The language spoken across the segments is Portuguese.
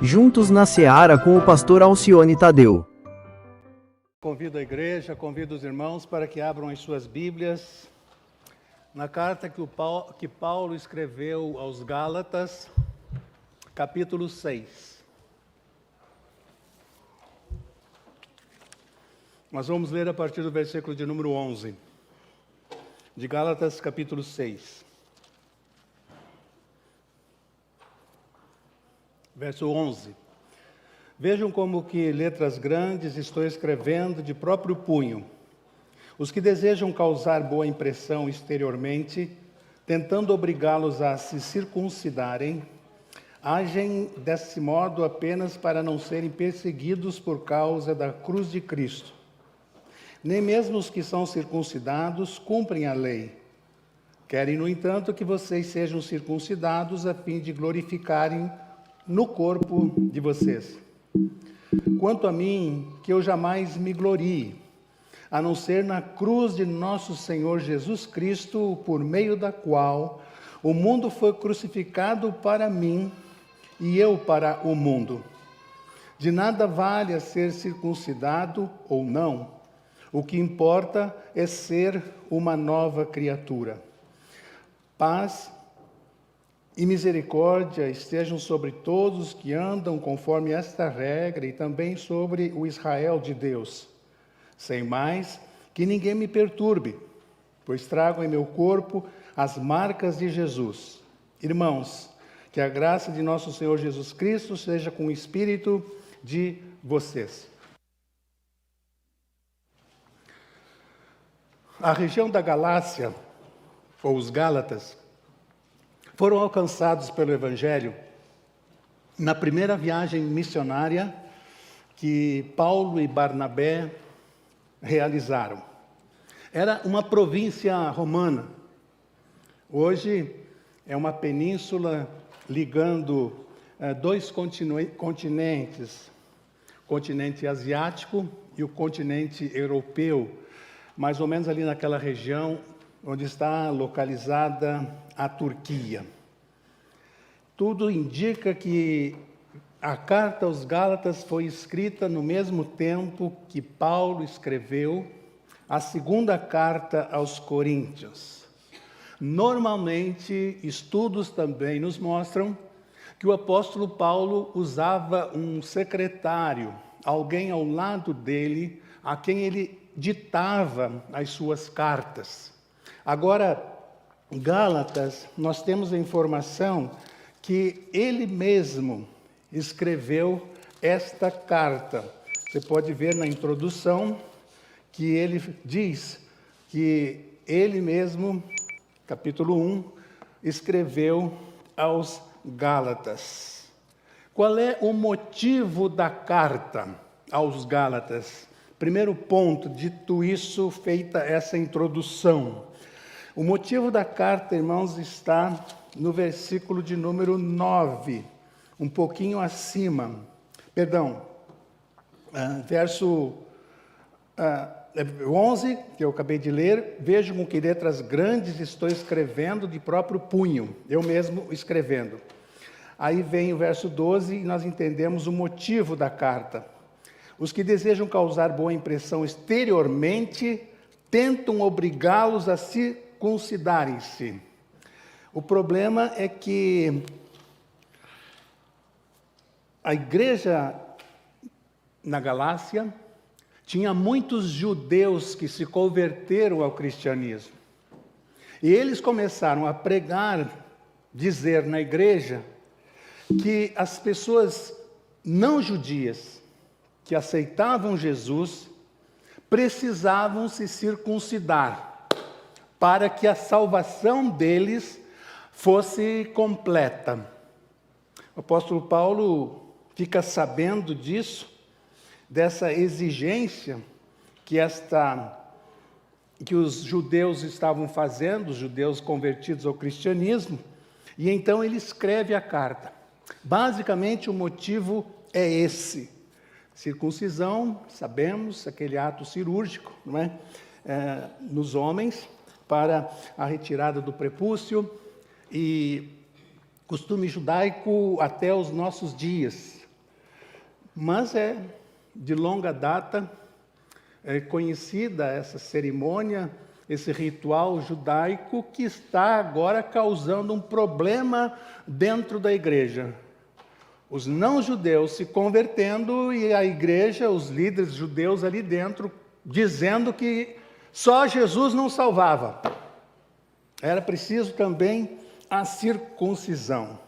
Juntos na Seara com o pastor Alcione Tadeu. Convido a igreja, convido os irmãos para que abram as suas Bíblias na carta que Paulo escreveu aos Gálatas, capítulo 6. Nós vamos ler a partir do versículo de número 11, de Gálatas, capítulo 6. Verso 11. Vejam como que letras grandes estou escrevendo de próprio punho. Os que desejam causar boa impressão exteriormente, tentando obrigá-los a se circuncidarem, agem desse modo apenas para não serem perseguidos por causa da cruz de Cristo. Nem mesmo os que são circuncidados cumprem a lei. Querem, no entanto, que vocês sejam circuncidados a fim de glorificarem no corpo de vocês. Quanto a mim, que eu jamais me glorie, a não ser na cruz de nosso Senhor Jesus Cristo, por meio da qual o mundo foi crucificado para mim e eu para o mundo. De nada vale ser circuncidado ou não, o que importa é ser uma nova criatura. Paz e misericórdia estejam sobre todos que andam conforme esta regra e também sobre o Israel de Deus. Sem mais, que ninguém me perturbe, pois trago em meu corpo as marcas de Jesus. Irmãos, que a graça de nosso Senhor Jesus Cristo seja com o espírito de vocês. A região da Galácia, ou os Gálatas, foram alcançados pelo Evangelho na primeira viagem missionária que Paulo e Barnabé realizaram. Era uma província romana. Hoje é uma península ligando dois continentes, o continente asiático e o continente europeu, mais ou menos ali naquela região onde está localizada a Turquia. Tudo indica que a carta aos Gálatas foi escrita no mesmo tempo que Paulo escreveu a segunda carta aos Coríntios. Normalmente, estudos também nos mostram que o apóstolo Paulo usava um secretário, alguém ao lado dele, a quem ele ditava as suas cartas. Agora, Gálatas, nós temos a informação que ele mesmo escreveu esta carta. Você pode ver na introdução que ele diz que ele mesmo, capítulo 1, escreveu aos Gálatas. Qual é o motivo da carta aos Gálatas? Primeiro ponto, dito isso, feita essa introdução. O motivo da carta, irmãos, está no versículo de número 9, um pouquinho acima. Verso 11, que eu acabei de ler. Vejam com que letras grandes estou escrevendo de próprio punho, eu mesmo escrevendo. Aí vem o verso 12 e nós entendemos o motivo da carta. Os que desejam causar boa impressão exteriormente tentam obrigá-los a circuncidarem-se. O problema é que a igreja na Galácia tinha muitos judeus que se converteram ao cristianismo. E eles começaram a pregar, dizer na igreja, que as pessoas não judias que aceitavam Jesus precisavam se circuncidar para que a salvação deles fosse completa. O apóstolo Paulo fica sabendo disso, dessa exigência que os judeus estavam fazendo, os judeus convertidos ao cristianismo, e então ele escreve a carta. Basicamente o motivo é esse. Circuncisão, sabemos, aquele ato cirúrgico, não é? Nos homens, para a retirada do prepúcio, e costume judaico até os nossos dias. Mas é de longa data conhecida essa cerimônia, esse ritual judaico que está agora causando um problema dentro da igreja. Os não-judeus se convertendo e a igreja, os líderes judeus ali dentro, dizendo que só Jesus não salvava. Era preciso também a circuncisão.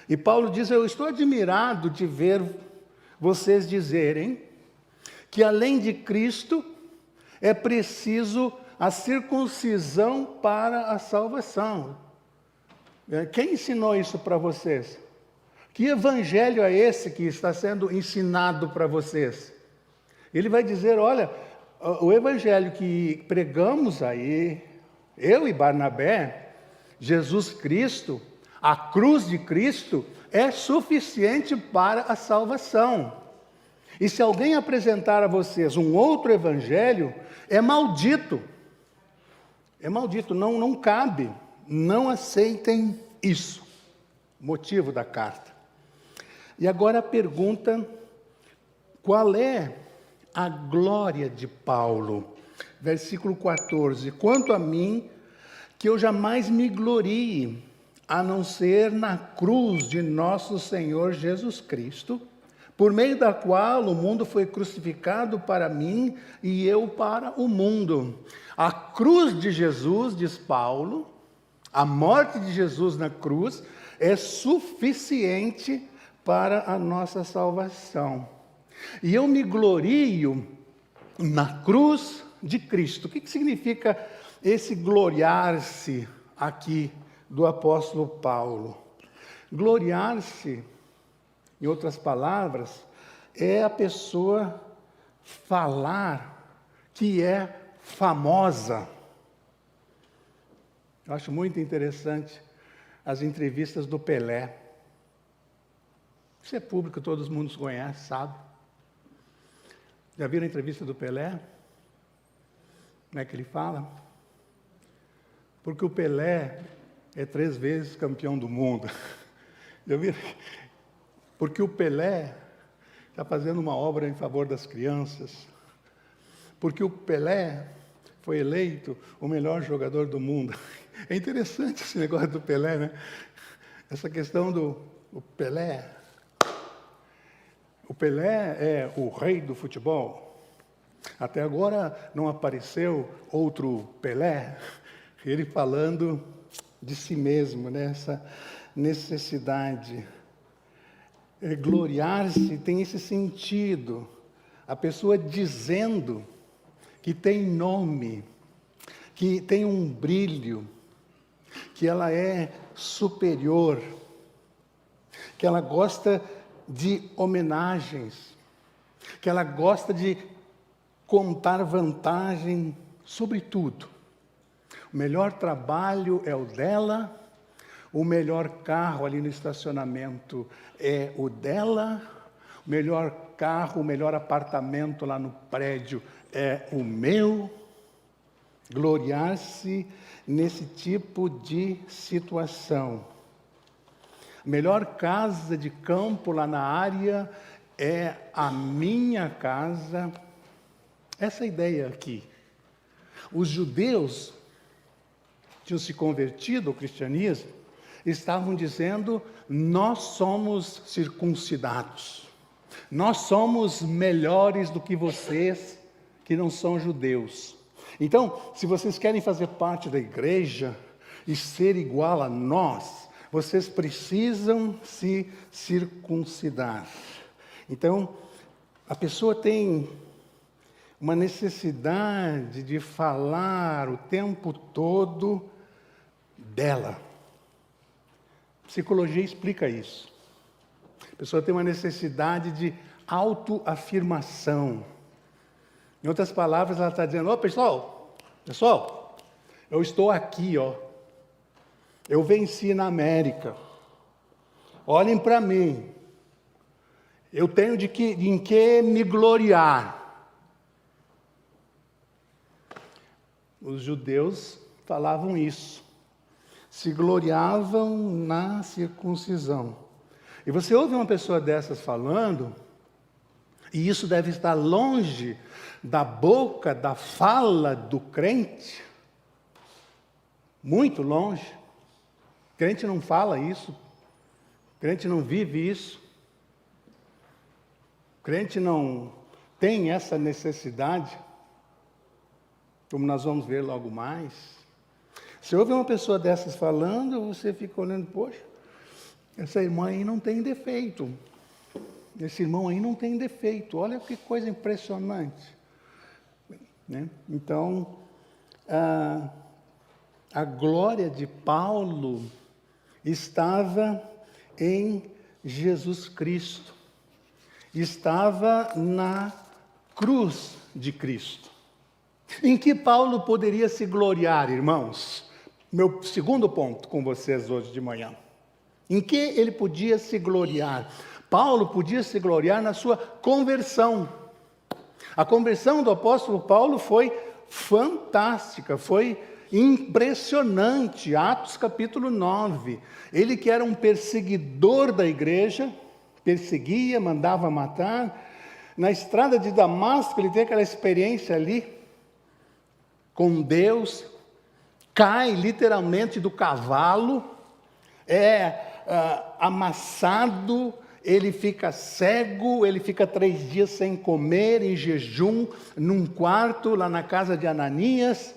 E Paulo diz: eu estou admirado de ver vocês dizerem que além de Cristo é preciso a circuncisão para a salvação. Quem ensinou isso para vocês? Que evangelho é esse que está sendo ensinado para vocês? Ele vai dizer: olha, o evangelho que pregamos aí, eu e Barnabé, Jesus Cristo, a cruz de Cristo, é suficiente para a salvação. E se alguém apresentar a vocês um outro evangelho, é maldito. É maldito, não cabe. Não aceitem isso. Motivo da carta. E agora a pergunta: qual é a glória de Paulo? Versículo 14. Quanto a mim, que eu jamais me glorie, a não ser na cruz de nosso Senhor Jesus Cristo, por meio da qual o mundo foi crucificado para mim e eu para o mundo. A cruz de Jesus, diz Paulo, a morte de Jesus na cruz é suficiente para a nossa salvação. E eu me glorio na cruz de Cristo. O que significa esse gloriar-se aqui do apóstolo Paulo? Gloriar-se, em outras palavras, é a pessoa falar que é famosa. Eu acho muito interessante as entrevistas do Pelé. Isso é público, todo mundo conhece, sabe? Já viram a entrevista do Pelé? Como é que ele fala? Porque o Pelé é 3 vezes campeão do mundo. Já viram? Porque o Pelé está fazendo uma obra em favor das crianças. Porque o Pelé foi eleito o melhor jogador do mundo. É interessante esse negócio do Pelé, né? Essa questão do Pelé. O Pelé é o rei do futebol. Até agora não apareceu outro Pelé. Ele falando de si mesmo, né? Essa necessidade. Gloriar-se tem esse sentido. A pessoa dizendo que tem nome, que tem um brilho, que ela é superior, que ela gosta de homenagens, que ela gosta de contar vantagem sobre tudo. O melhor trabalho é o dela, o melhor carro ali no estacionamento é o dela, o melhor carro, o melhor apartamento lá no prédio é o meu. Gloriar-se nesse tipo de situação. A melhor casa de campo lá na área é a minha casa. Essa ideia aqui. Os judeus tinham se convertido ao cristianismo, estavam dizendo: nós somos circuncidados. Nós somos melhores do que vocês que não são judeus. Então, se vocês querem fazer parte da igreja e ser igual a nós, vocês precisam se circuncidar. Então, a pessoa tem uma necessidade de falar o tempo todo dela. A psicologia explica isso. A pessoa tem uma necessidade de autoafirmação. Em outras palavras, ela está dizendo: pessoal, eu estou aqui, eu venci na América. Olhem para mim. Eu tenho em que me gloriar. Os judeus falavam isso. Se gloriavam na circuncisão. E você ouve uma pessoa dessas falando, E isso deve estar longe da boca, da fala do crente. Muito longe. O crente não fala isso. O crente não vive isso. O crente não tem essa necessidade, como nós vamos ver logo mais. Se ouve uma pessoa dessas falando, você fica olhando, poxa, essa irmã aí não tem defeito. Esse irmão aí não tem defeito. Olha que coisa impressionante. Né? Então, a glória de Paulo estava em Jesus Cristo. Estava na cruz de Cristo. Em que Paulo poderia se gloriar, irmãos? Meu segundo ponto com vocês hoje de manhã. Em que ele podia se gloriar? Paulo podia se gloriar na sua conversão. A conversão do apóstolo Paulo foi fantástica, foi impressionante. Atos capítulo 9. Ele que era um perseguidor da igreja, perseguia, mandava matar. Na estrada de Damasco, ele tem aquela experiência ali com Deus, cai literalmente do cavalo, amassado, ele fica cego, ele fica 3 dias sem comer, em jejum, num quarto lá na casa de Ananias.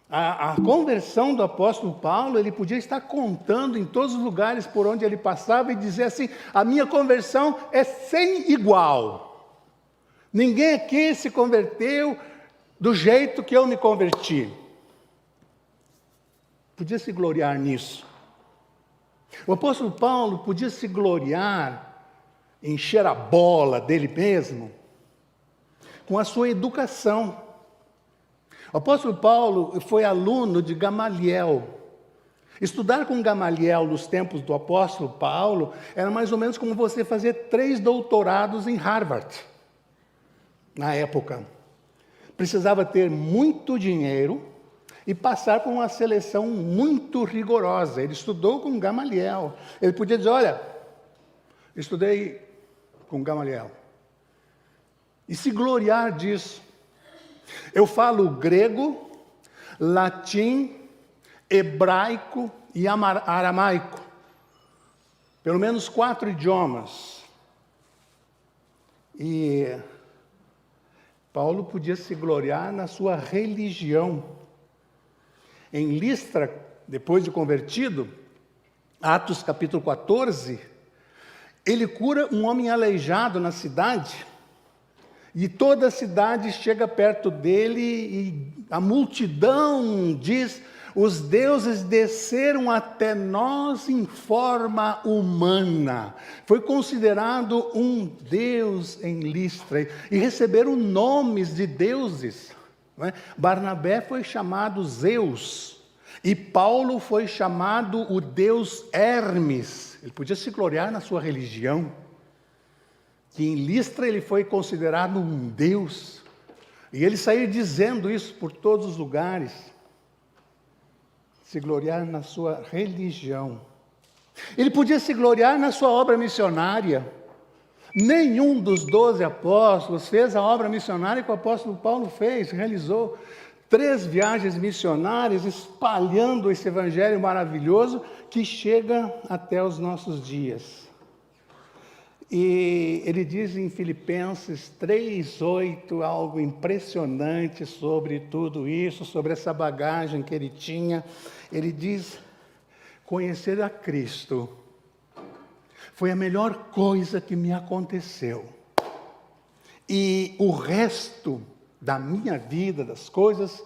A conversão do apóstolo Paulo, ele podia estar contando em todos os lugares por onde ele passava e dizer assim, a minha conversão é sem igual. Ninguém aqui se converteu do jeito que eu me converti. Podia se gloriar nisso. O apóstolo Paulo podia se gloriar, encher a bola dele mesmo, com a sua educação. O apóstolo Paulo foi aluno de Gamaliel. Estudar com Gamaliel nos tempos do apóstolo Paulo era mais ou menos como você fazer 3 doutorados em Harvard, na época. Precisava ter muito dinheiro e passar por uma seleção muito rigorosa. Ele estudou com Gamaliel. Ele podia dizer, olha, estudei com Gamaliel. E se gloriar disso. Eu falo grego, latim, hebraico e aramaico. Pelo menos 4 idiomas. E Paulo podia se gloriar na sua religião. Em Listra, depois de convertido, Atos capítulo 14, ele cura um homem aleijado na cidade, e toda a cidade chega perto dele, e a multidão diz, os deuses desceram até nós em forma humana. Foi considerado um deus em Listra, e receberam nomes de deuses. Não é? Barnabé foi chamado Zeus, e Paulo foi chamado o deus Hermes. Ele podia se gloriar na sua religião, que em Listra ele foi considerado um deus, e ele saiu dizendo isso por todos os lugares. Se gloriar na sua religião. Ele podia se gloriar na sua obra missionária. Nenhum dos 12 apóstolos fez a obra missionária que o apóstolo Paulo fez, realizou 3 viagens missionárias, espalhando esse evangelho maravilhoso que chega até os nossos dias. E ele diz em Filipenses 3:8 algo impressionante sobre tudo isso, sobre essa bagagem que ele tinha. Ele diz, conhecer a Cristo foi a melhor coisa que me aconteceu. E o resto da minha vida, das coisas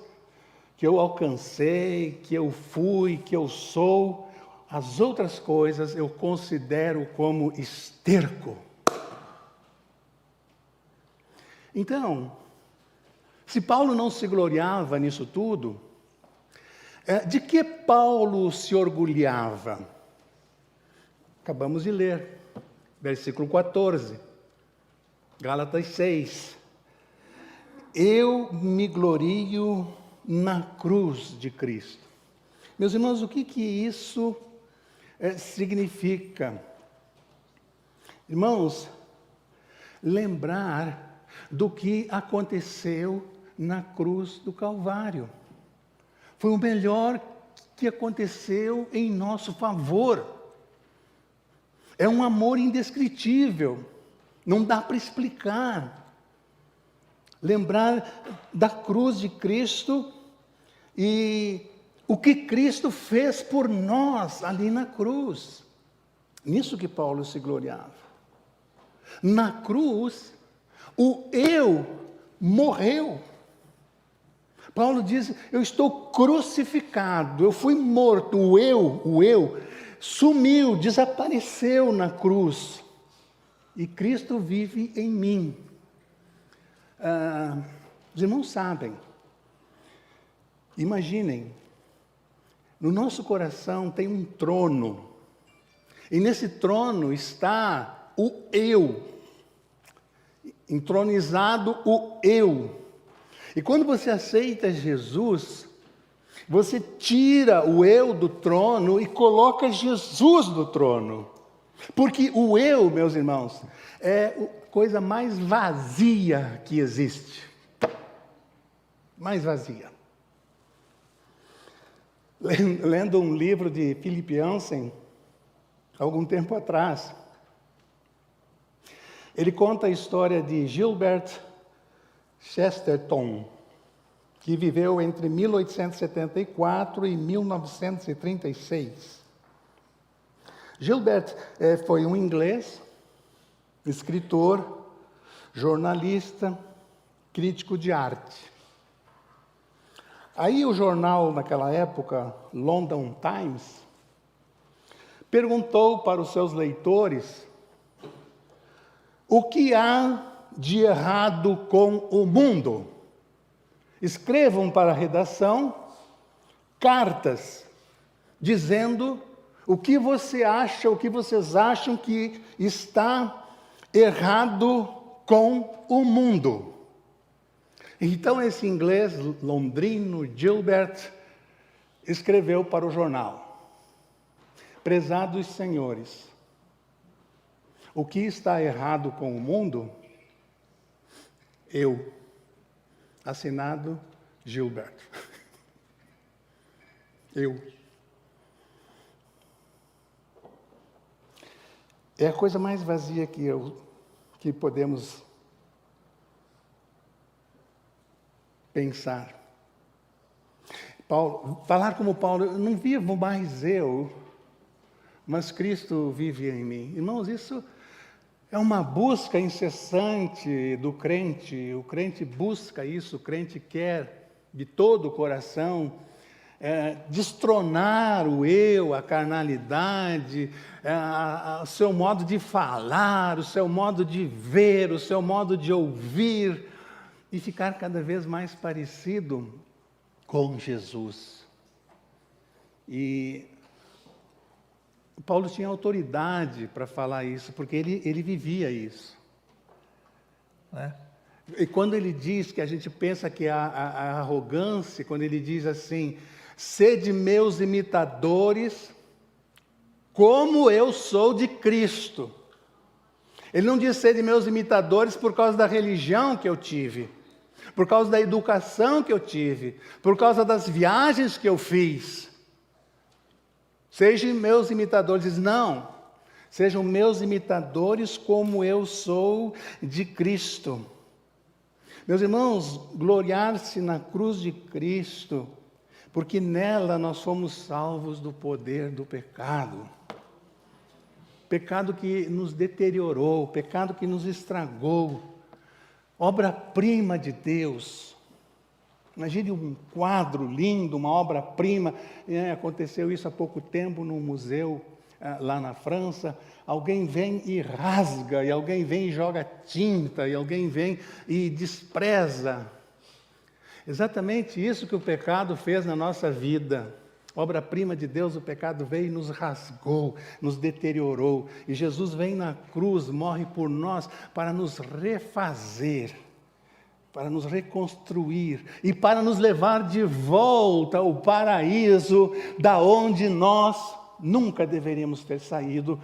que eu alcancei, que eu fui, que eu sou, as outras coisas eu considero como esterco. Então, se Paulo não se gloriava nisso tudo, de que Paulo se orgulhava? Acabamos de ler, versículo 14, Gálatas 6. Eu me glorio na cruz de Cristo. Meus irmãos, o que isso significa? Irmãos, lembrar do que aconteceu na cruz do Calvário. Foi o melhor que aconteceu em nosso favor. É um amor indescritível, não dá para explicar. Lembrar da cruz de Cristo e o que Cristo fez por nós ali na cruz. Nisso que Paulo se gloriava. Na cruz, o eu morreu. Paulo diz, eu estou crucificado, eu fui morto, o eu, sumiu, desapareceu na cruz. E Cristo vive em mim. Os irmãos sabem, imaginem, no nosso coração tem um trono, e nesse trono está o eu, entronizado o eu. E quando você aceita Jesus, você tira o eu do trono e coloca Jesus no trono. Porque o eu, meus irmãos, é a coisa mais vazia que existe. Mais vazia. Lendo um livro de Philip Yancey, algum tempo atrás, ele conta a história de Gilbert Chesterton, que viveu entre 1874 e 1936. Gilbert foi um inglês, escritor, jornalista, crítico de arte. Aí o jornal, naquela época, London Times, perguntou para os seus leitores o que há de errado com o mundo. Escrevam para a redação cartas dizendo o que você acha, o que vocês acham que está errado com o mundo. Então esse inglês londrino, Gilbert, escreveu para o jornal: prezados senhores, o que está errado com o mundo? Eu. Assinado Gilbert. Eu. É a coisa mais vazia que podemos pensar. Falar como Paulo, eu não vivo mais eu, mas Cristo vive em mim. Irmãos, isso é uma busca incessante do crente. O crente busca isso, o crente quer de todo o coração destronar o eu, a carnalidade, o seu modo de falar, o seu modo de ver, o seu modo de ouvir, e ficar cada vez mais parecido com Jesus. E Paulo tinha autoridade para falar isso, porque ele vivia isso. Né? E quando ele diz que a gente pensa que a arrogância, quando ele diz assim, sede meus imitadores, como eu sou de Cristo. Ele não diz sede meus imitadores por causa da religião que eu tive, por causa da educação que eu tive, por causa das viagens que eu fiz. Sejam meus imitadores, não. Sejam meus imitadores como eu sou de Cristo. Meus irmãos, gloriar-se na cruz de Cristo, porque nela nós fomos salvos do poder do pecado. Pecado que nos deteriorou, pecado que nos estragou. Obra-prima de Deus. Imagine um quadro lindo, uma obra-prima. Aconteceu isso há pouco tempo num museu lá na França. Alguém vem e rasga, e alguém vem e joga tinta, e alguém vem e despreza. Exatamente isso que o pecado fez na nossa vida. Obra-prima de Deus, o pecado veio e nos rasgou, nos deteriorou. E Jesus vem na cruz, morre por nós para nos refazer, para nos reconstruir e para nos levar de volta ao paraíso, da onde nós nunca deveríamos ter saído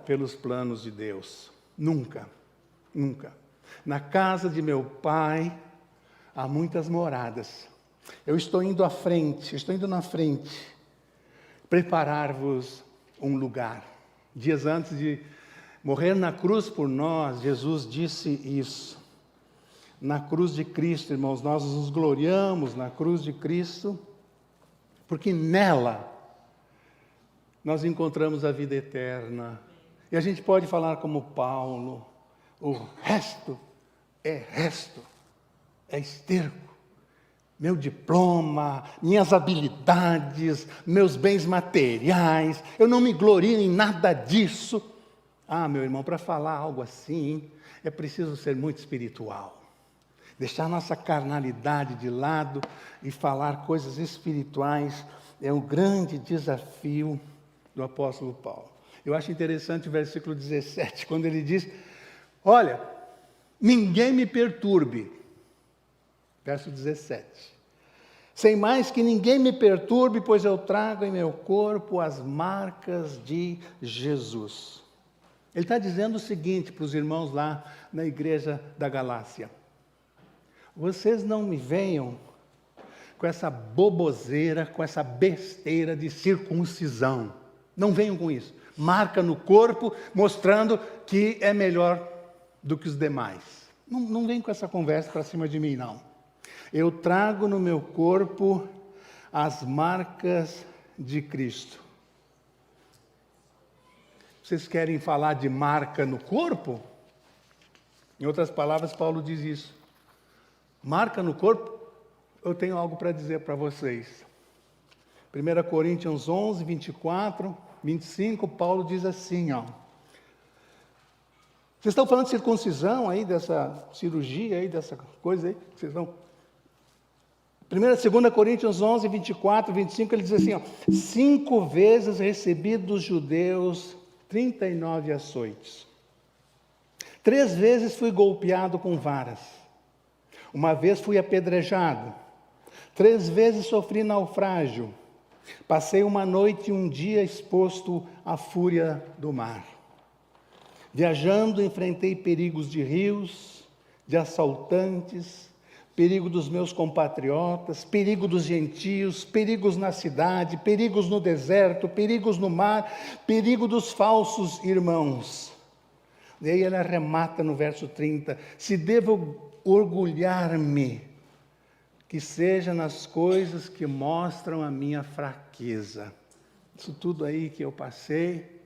pelos planos de Deus. Nunca. Nunca. Na casa de meu Pai há muitas moradas. Eu estou indo na frente, preparar-vos um lugar. Dias antes de morrer na cruz por nós, Jesus disse isso. Na cruz de Cristo, irmãos, nós nos gloriamos na cruz de Cristo, porque nela nós encontramos a vida eterna. E a gente pode falar como Paulo, o resto, é esterco. Meu diploma, minhas habilidades, meus bens materiais, eu não me glorio em nada disso. Ah, meu irmão, para falar algo assim, é preciso ser muito espiritual. Deixar nossa carnalidade de lado e falar coisas espirituais é um grande desafio do apóstolo Paulo. Eu acho interessante o versículo 17, quando ele diz, olha, ninguém me perturbe. Verso 17. Sem mais que ninguém me perturbe, pois eu trago em meu corpo as marcas de Jesus. Ele está dizendo o seguinte para os irmãos lá na igreja da Galácia. Vocês não me venham com essa boboseira, com essa besteira de circuncisão. Não venham com isso. Marca no corpo, mostrando que é melhor do que os demais. Não vem com essa conversa para cima de mim, não. Eu trago no meu corpo as marcas de Cristo. Vocês querem falar de marca no corpo? Em outras palavras, Paulo diz isso. Marca no corpo, eu tenho algo para dizer para vocês. 1 Coríntios 11, 24, 25, Paulo diz assim, ó. Vocês estão falando de circuncisão aí, dessa cirurgia aí, dessa coisa aí, vocês estão... 2 Coríntios 11, 24, 25, ele diz assim, ó, 5 vezes recebi dos judeus 39 açoites. 3 vezes fui golpeado com varas. 1 vez fui apedrejado. 3 vezes sofri naufrágio. Passei 1 noite e 1 dia exposto à fúria do mar. Viajando, enfrentei perigos de rios, de assaltantes, perigo dos meus compatriotas, perigo dos gentios, perigos na cidade, perigos no deserto, perigos no mar, perigo dos falsos irmãos. E aí ele arremata no verso 30, se devo orgulhar-me, que seja nas coisas que mostram a minha fraqueza. Isso tudo aí que eu passei,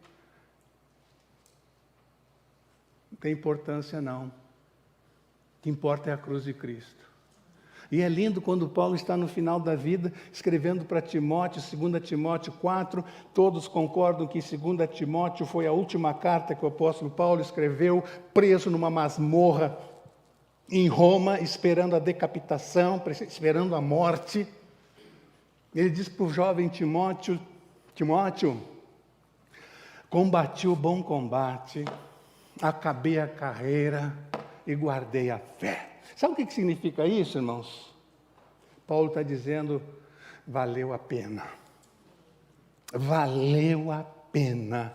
não tem importância não. O que importa é a cruz de Cristo. E é lindo quando Paulo está no final da vida, escrevendo para Timóteo, 2 Timóteo 4, todos concordam que 2 Timóteo foi a última carta que o apóstolo Paulo escreveu, preso numa masmorra em Roma, esperando a decapitação, esperando a morte. Ele diz para o jovem Timóteo, combati o bom combate, acabei a carreira e guardei a fé. Sabe o que significa isso, irmãos? Paulo está dizendo, valeu a pena. Valeu a pena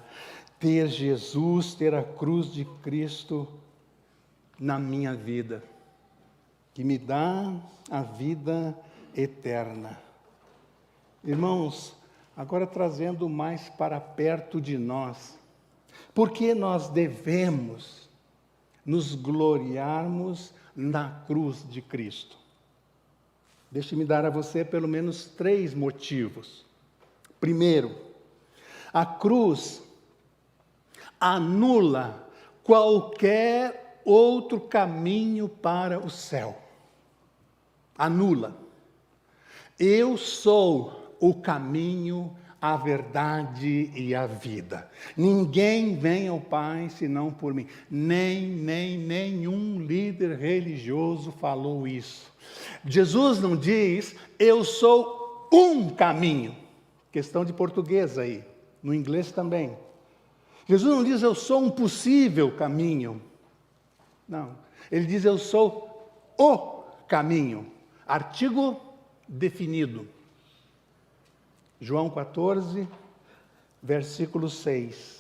ter Jesus, ter a cruz de Cristo na minha vida, que me dá a vida eterna. Irmãos, agora trazendo mais para perto de nós, porque nós devemos nos gloriarmos na cruz de Cristo. Deixe-me dar a você pelo menos 3 motivos. Primeiro, a cruz anula qualquer outro caminho para o céu. Anula. Eu sou o caminho, a verdade e a vida. Ninguém vem ao Pai senão por mim. Nenhum líder religioso falou isso. Jesus não diz, eu sou um caminho. Questão de português aí, no inglês também. Jesus não diz, eu sou um possível caminho. Não, ele diz, eu sou o caminho. Artigo definido. João 14, versículo 6.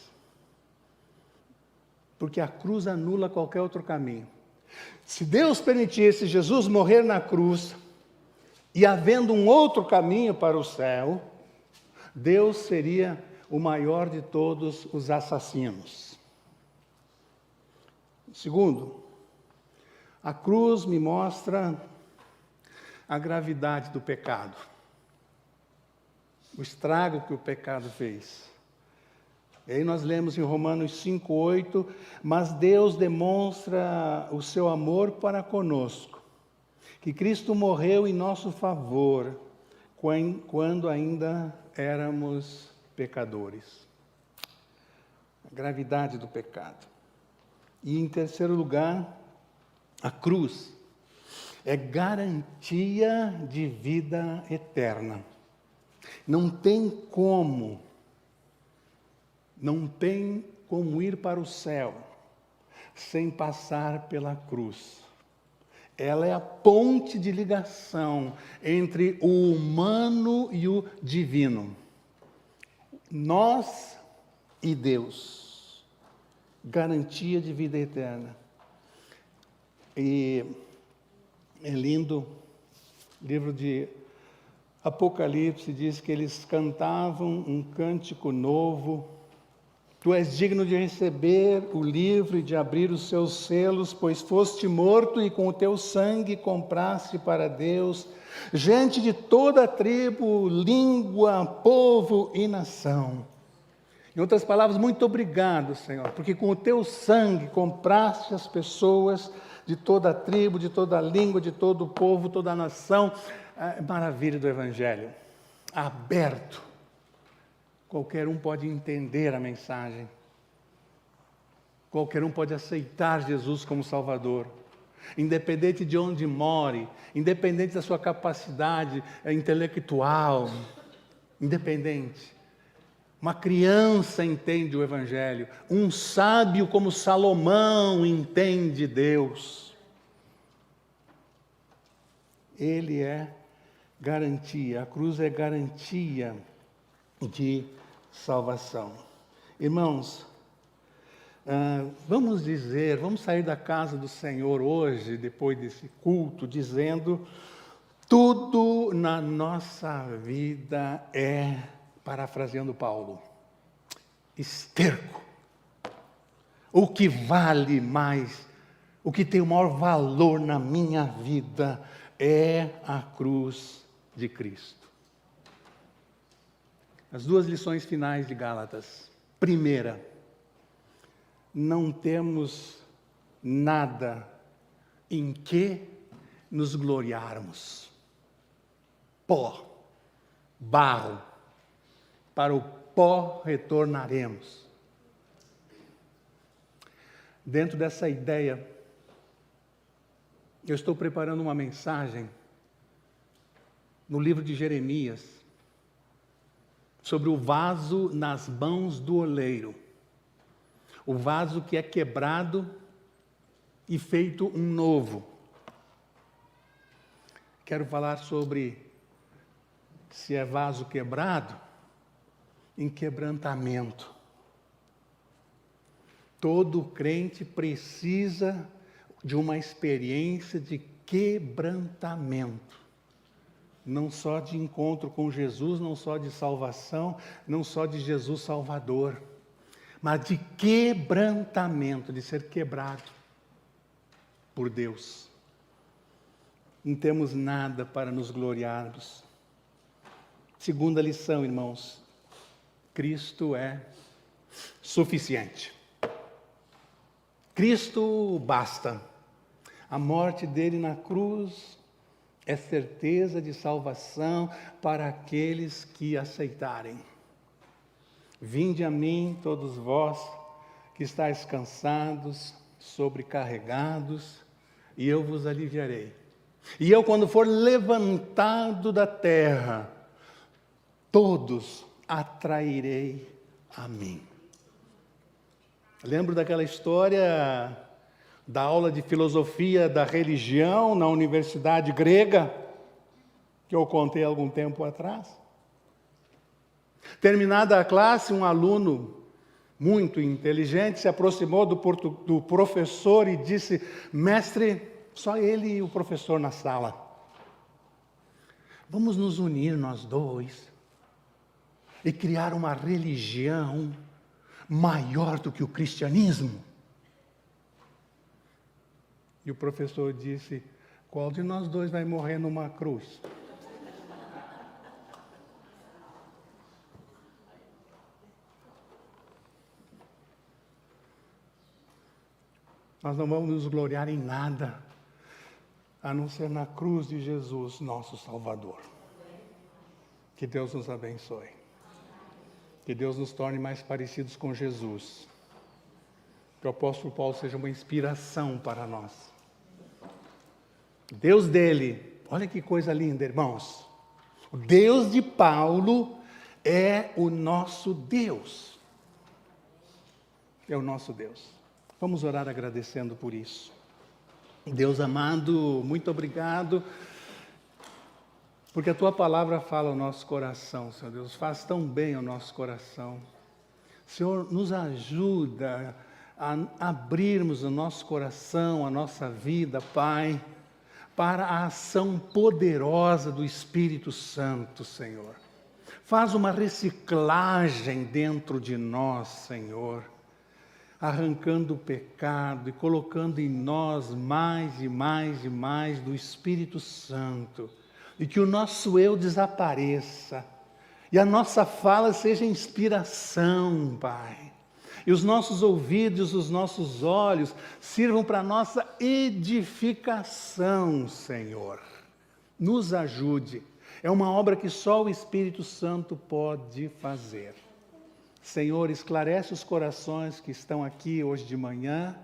porque a cruz anula qualquer outro caminho. Se Deus permitisse Jesus morrer na cruz, e havendo um outro caminho para o céu, Deus seria o maior de todos os assassinos. Segundo, a cruz me mostra a gravidade do pecado, o estrago que o pecado fez. E aí nós lemos em Romanos 5:8, mas Deus demonstra o seu amor para conosco, que Cristo morreu em nosso favor, quando ainda éramos pecadores. A gravidade do pecado. E em terceiro lugar, a cruz é garantia de vida eterna. Não tem como ir para o céu sem passar pela cruz. Ela é a ponte de ligação entre o humano e o divino. Nós e Deus. Garantia de vida eterna. E é lindo, o livro de Apocalipse diz que eles cantavam um cântico novo. Tu és digno de receber o livro e de abrir os seus selos, pois foste morto e com o teu sangue compraste para Deus gente de toda tribo, língua, povo e nação. Em outras palavras, muito obrigado, Senhor, porque com o teu sangue compraste as pessoas de toda tribo, de toda língua, de todo povo, toda nação. Maravilha do Evangelho, aberto. Qualquer um pode entender a mensagem. Qualquer um pode aceitar Jesus como Salvador. Independente de onde more, independente da sua capacidade intelectual, independente. Uma criança entende o Evangelho. Um sábio como Salomão entende Deus. Ele é garantia, a cruz é garantia de salvação. Irmãos, vamos sair da casa do Senhor hoje, depois desse culto, dizendo: tudo na nossa vida é, parafraseando Paulo, esterco. O que vale mais, o que tem o maior valor na minha vida é a cruz de Cristo. As duas lições finais de Gálatas. Primeira, não temos nada em que nos gloriarmos. Pó, barro, para o pó retornaremos. Dentro dessa ideia, eu estou preparando uma mensagem no livro de Jeremias, sobre o vaso nas mãos do oleiro. O vaso que é quebrado e feito um novo. Quero falar sobre se é vaso quebrado, em quebrantamento. Todo crente precisa de uma experiência de quebrantamento. Não só de encontro com Jesus, não só de salvação, não só de Jesus Salvador, mas de quebrantamento, de ser quebrado por Deus. Não temos nada para nos gloriarmos. Segunda lição, irmãos, Cristo é suficiente. Cristo basta. A morte dele na cruz é certeza de salvação para aqueles que aceitarem. Vinde a mim, todos vós que estáis cansados, sobrecarregados, e eu vos aliviarei. E eu, quando for levantado da terra, todos atrairei a mim. Lembro daquela história da aula de filosofia da religião na universidade grega, que eu contei algum tempo atrás. Terminada a classe, um aluno muito inteligente, se aproximou do professor e disse: mestre, só ele e o professor na sala. Vamos nos unir nós dois e criar uma religião maior do que o cristianismo. E o professor disse: qual de nós dois vai morrer numa cruz? Nós não vamos nos gloriar em nada, a não ser na cruz de Jesus, nosso Salvador. Que Deus nos abençoe. Que Deus nos torne mais parecidos com Jesus. Que o apóstolo Paulo seja uma inspiração para nós. Deus dele, olha que coisa linda, irmãos. O Deus de Paulo é o nosso Deus. É o nosso Deus. Vamos orar agradecendo por isso. Deus amado, muito obrigado, porque a Tua palavra fala ao nosso coração, Senhor Deus, faz tão bem ao nosso coração. Senhor, nos ajuda a abrirmos o nosso coração, a nossa vida, Pai, para a ação poderosa do Espírito Santo, Senhor. Faz uma reciclagem dentro de nós, Senhor, arrancando o pecado e colocando em nós mais e mais e mais do Espírito Santo. E que o nosso eu desapareça. E a nossa fala seja inspiração, Pai. E os nossos ouvidos, os nossos olhos sirvam para a nossa edificação, Senhor. Nos ajude. É uma obra que só o Espírito Santo pode fazer. Senhor, esclarece os corações que estão aqui hoje de manhã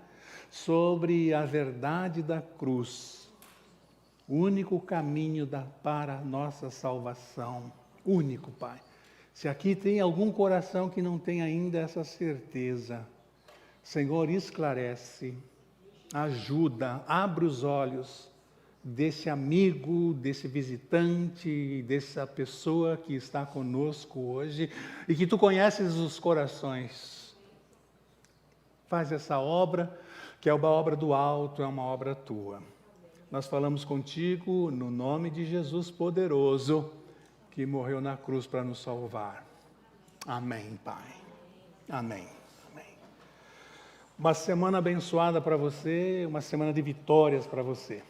sobre a verdade da cruz. O único caminho para a nossa salvação. Único, Pai. Se aqui tem algum coração que não tem ainda essa certeza, Senhor, esclarece, ajuda, abre os olhos desse amigo, desse visitante, dessa pessoa que está conosco hoje e que Tu conheces os corações. Faz essa obra, que é uma obra do alto, é uma obra Tua. Nós falamos contigo no nome de Jesus poderoso, que morreu na cruz para nos salvar. Amém, Pai. Amém. Amém. Uma semana abençoada para você, uma semana de vitórias para você.